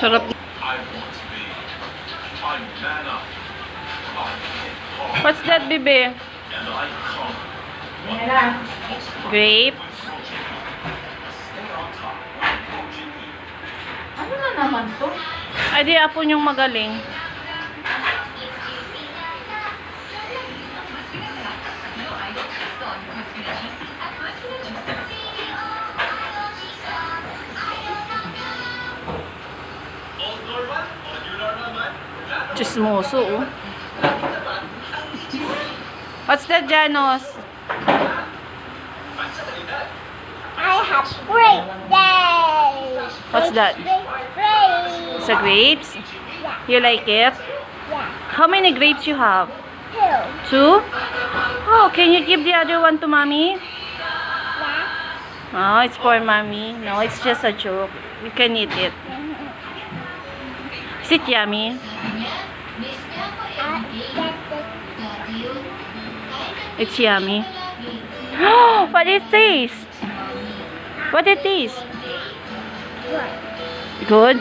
Sarap. What's that, bebe? Grape. Ano na naman to? Ay, di apo niyong magaling. Chismoso, oh. What's that, Janos? I have great day. What's that? Great. It's a grapes? You like it? Yeah. How many grapes you have? 2. 2? Oh, can you give the other one to mommy? Yeah. Oh, it's for mommy. No, it's just a joke. You can eat it. Is it yummy? It's yummy. What it taste? What it taste? Good.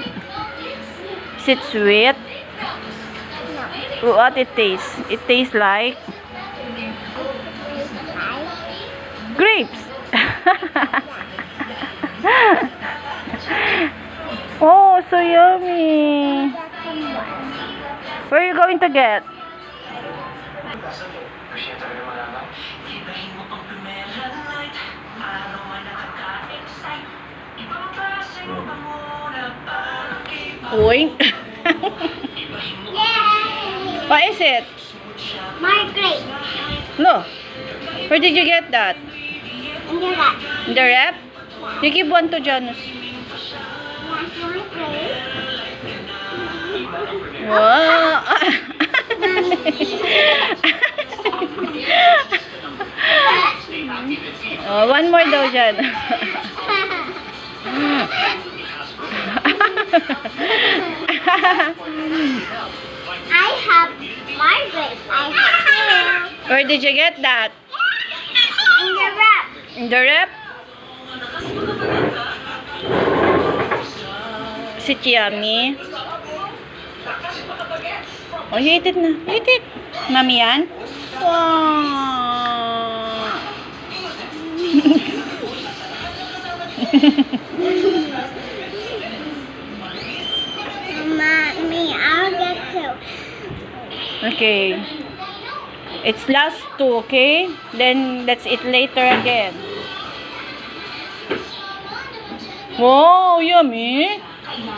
Is it sweet? What it tastes? It tastes like grapes. Oh, so yummy. Where are you going to get? Oink. What is it? My great. No. Where did you get that? And you're that. In the wrap? You give one to Janus. That's my great. Wow. Oh, one more daw dyan. I have my great. I have 2. Where did you get that? In the wrap. In the wrap? Is it yummy? Oh, you eat it na. You eat it. Mami yan? Wow. Mommy, I'll get 2. Okay. It's last 2, okay? Then let's eat later again. Wow, yummy.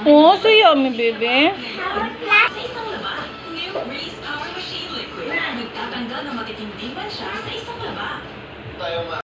Oh, so yummy, baby. Nagtatanggal ng matitinding mansya sa isang laba.